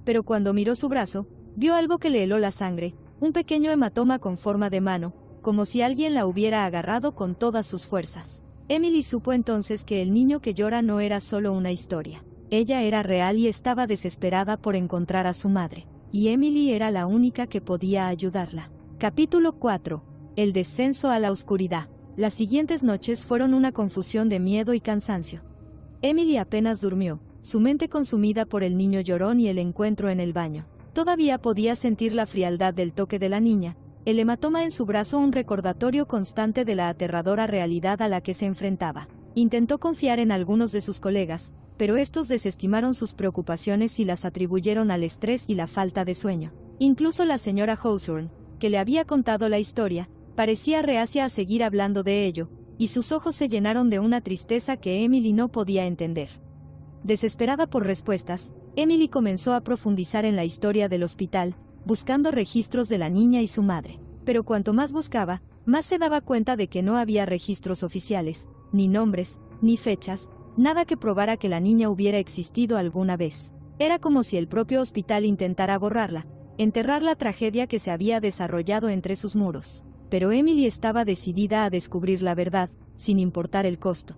Pero cuando miró su brazo, vio algo que le heló la sangre, un pequeño hematoma con forma de mano, como si alguien la hubiera agarrado con todas sus fuerzas. Emily supo entonces que el niño que llora no era solo una historia. Ella era real y estaba desesperada por encontrar a su madre. Y Emily era la única que podía ayudarla. Capítulo 4. El descenso a la oscuridad. Las siguientes noches fueron una confusión de miedo y cansancio. Emily apenas durmió, su mente consumida por el niño llorón y el encuentro en el baño. Todavía podía sentir la frialdad del toque de la niña, el hematoma en su brazo un recordatorio constante de la aterradora realidad a la que se enfrentaba. Intentó confiar en algunos de sus colegas, pero estos desestimaron sus preocupaciones y las atribuyeron al estrés y la falta de sueño. Incluso la señora Hawthorne, que le había contado la historia, parecía reacia a seguir hablando de ello, y sus ojos se llenaron de una tristeza que Emily no podía entender. Desesperada por respuestas, Emily comenzó a profundizar en la historia del hospital, buscando registros de la niña y su madre. Pero cuanto más buscaba, más se daba cuenta de que no había registros oficiales, ni nombres, ni fechas, nada que probara que la niña hubiera existido alguna vez. Era como si el propio hospital intentara borrarla, enterrar la tragedia que se había desarrollado entre sus muros. Pero Emily estaba decidida a descubrir la verdad, sin importar el costo.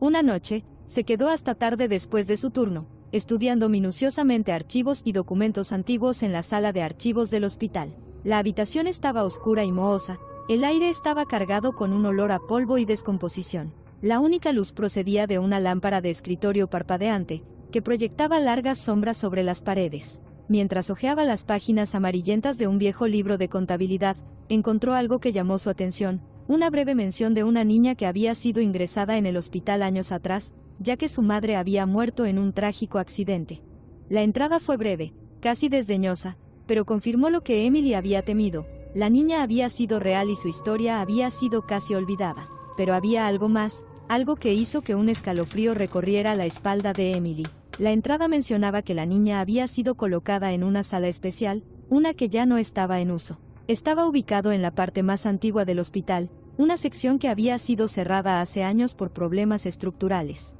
Una noche, se quedó hasta tarde después de su turno, estudiando minuciosamente archivos y documentos antiguos en la sala de archivos del hospital. La habitación estaba oscura y mohosa, el aire estaba cargado con un olor a polvo y descomposición. La única luz procedía de una lámpara de escritorio parpadeante, que proyectaba largas sombras sobre las paredes. Mientras hojeaba las páginas amarillentas de un viejo libro de contabilidad, encontró algo que llamó su atención, una breve mención de una niña que había sido ingresada en el hospital años atrás, ya que su madre había muerto en un trágico accidente. La entrada fue breve, casi desdeñosa, pero confirmó lo que Emily había temido. La niña había sido real y su historia había sido casi olvidada. Pero había algo más, algo que hizo que un escalofrío recorriera la espalda de Emily. La entrada mencionaba que la niña había sido colocada en una sala especial, una que ya no estaba en uso. Estaba ubicado en la parte más antigua del hospital, una sección que había sido cerrada hace años por problemas estructurales.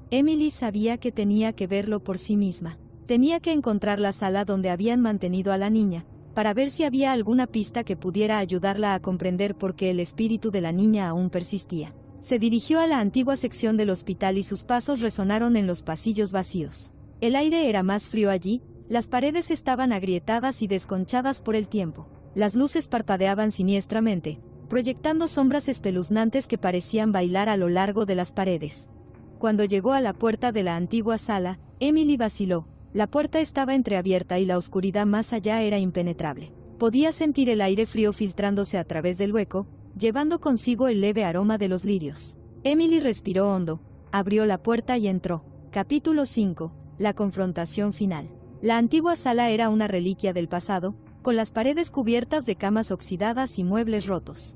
Emily sabía que tenía que verlo por sí misma. Tenía que encontrar la sala donde habían mantenido a la niña, para ver si había alguna pista que pudiera ayudarla a comprender por qué el espíritu de la niña aún persistía. Se dirigió a la antigua sección del hospital y sus pasos resonaron en los pasillos vacíos. El aire era más frío allí, las paredes estaban agrietadas y desconchadas por el tiempo. Las luces parpadeaban siniestramente, proyectando sombras espeluznantes que parecían bailar a lo largo de las paredes. Cuando llegó a la puerta de la antigua sala, Emily vaciló. La puerta estaba entreabierta y la oscuridad más allá era impenetrable. Podía sentir el aire frío filtrándose a través del hueco, llevando consigo el leve aroma de los lirios. Emily respiró hondo, abrió la puerta y entró. Capítulo 5. La confrontación final. La antigua sala era una reliquia del pasado, con las paredes cubiertas de camas oxidadas y muebles rotos.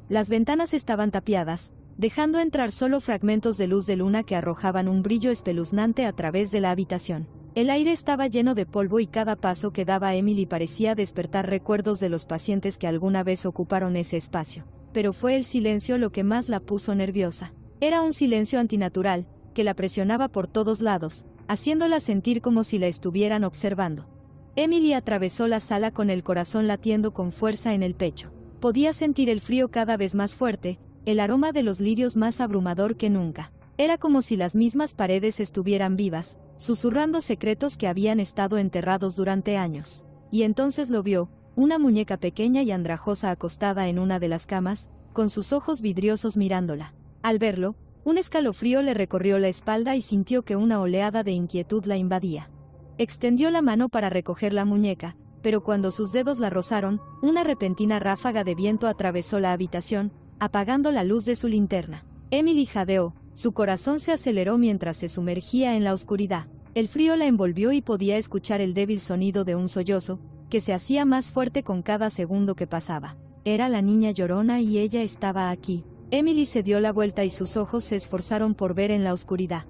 Las ventanas estaban tapiadas, dejando entrar solo fragmentos de luz de luna que arrojaban un brillo espeluznante a través de la habitación. El aire estaba lleno de polvo y cada paso que daba Emily parecía despertar recuerdos de los pacientes que alguna vez ocuparon ese espacio. Pero fue el silencio lo que más la puso nerviosa. Era un silencio antinatural, que la presionaba por todos lados, haciéndola sentir como si la estuvieran observando. Emily atravesó la sala con el corazón latiendo con fuerza en el pecho. Podía sentir el frío cada vez más fuerte, el aroma de los lirios más abrumador que nunca. Era como si las mismas paredes estuvieran vivas, susurrando secretos que habían estado enterrados durante años. Y entonces lo vio, una muñeca pequeña y andrajosa acostada en una de las camas, con sus ojos vidriosos mirándola. Al verlo, un escalofrío le recorrió la espalda y sintió que una oleada de inquietud la invadía. Extendió la mano para recoger la muñeca, pero cuando sus dedos la rozaron, una repentina ráfaga de viento atravesó la habitación, apagando la luz de su linterna. Emily jadeó, su corazón se aceleró mientras se sumergía en la oscuridad. El frío la envolvió y podía escuchar el débil sonido de un sollozo, que se hacía más fuerte con cada segundo que pasaba. Era la niña llorona y ella estaba aquí. Emily se dio la vuelta y sus ojos se esforzaron por ver en la oscuridad.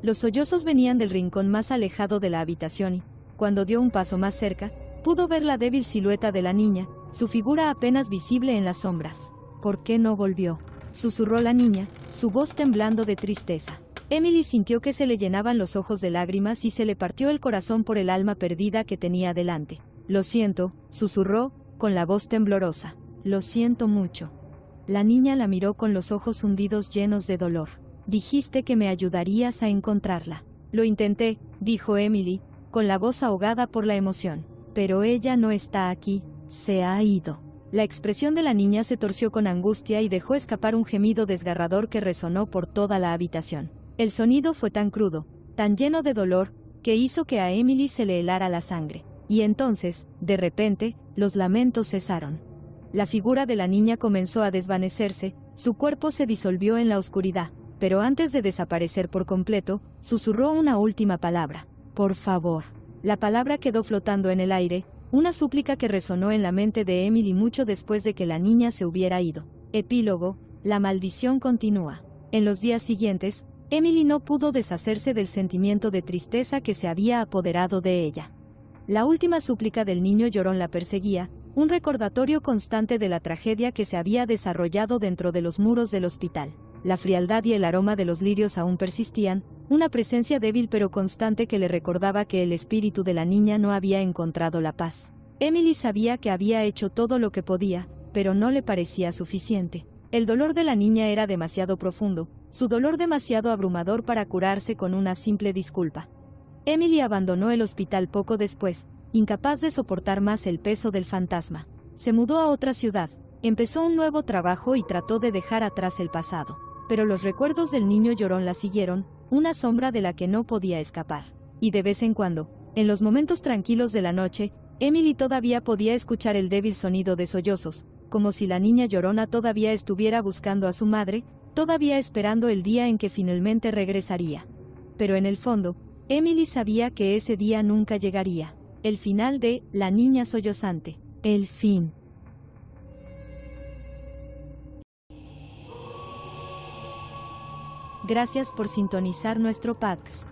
Los sollozos venían del rincón más alejado de la habitación y, cuando dio un paso más cerca, pudo ver la débil silueta de la niña, su figura apenas visible en las sombras. ¿Por qué no volvió?, susurró la niña, su voz temblando de tristeza. Emily sintió que se le llenaban los ojos de lágrimas y se le partió el corazón por el alma perdida que tenía delante. Lo siento, susurró, con la voz temblorosa. Lo siento mucho. La niña la miró con los ojos hundidos llenos de dolor. Dijiste que me ayudarías a encontrarla. Lo intenté, dijo Emily, con la voz ahogada por la emoción. Pero ella no está aquí, se ha ido. La expresión de la niña se torció con angustia y dejó escapar un gemido desgarrador que resonó por toda la habitación. El sonido fue tan crudo, tan lleno de dolor, que hizo que a Emily se le helara la sangre. Y entonces, de repente, los lamentos cesaron. La figura de la niña comenzó a desvanecerse, su cuerpo se disolvió en la oscuridad, pero antes de desaparecer por completo, susurró una última palabra. Por favor. La palabra quedó flotando en el aire, una súplica que resonó en la mente de Emily mucho después de que la niña se hubiera ido. Epílogo: la maldición continúa. En los días siguientes, Emily no pudo deshacerse del sentimiento de tristeza que se había apoderado de ella. La última súplica del niño llorón la perseguía, un recordatorio constante de la tragedia que se había desarrollado dentro de los muros del hospital. La frialdad y el aroma de los lirios aún persistían, una presencia débil pero constante que le recordaba que el espíritu de la niña no había encontrado la paz. Emily sabía que había hecho todo lo que podía, pero no le parecía suficiente. El dolor de la niña era demasiado profundo, su dolor demasiado abrumador para curarse con una simple disculpa. Emily abandonó el hospital poco después, incapaz de soportar más el peso del fantasma. Se mudó a otra ciudad, empezó un nuevo trabajo y trató de dejar atrás el pasado. Pero los recuerdos del niño llorón la siguieron, una sombra de la que no podía escapar. Y de vez en cuando, en los momentos tranquilos de la noche, Emily todavía podía escuchar el débil sonido de sollozos, como si la niña llorona todavía estuviera buscando a su madre, todavía esperando el día en que finalmente regresaría. Pero en el fondo, Emily sabía que ese día nunca llegaría. El final de La niña sollozante. El fin. Gracias por sintonizar nuestro podcast.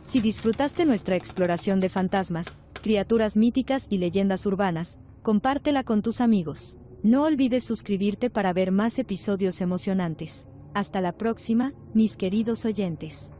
Si disfrutaste nuestra exploración de fantasmas, criaturas míticas y leyendas urbanas, compártela con tus amigos. No olvides suscribirte para ver más episodios emocionantes. Hasta la próxima, mis queridos oyentes.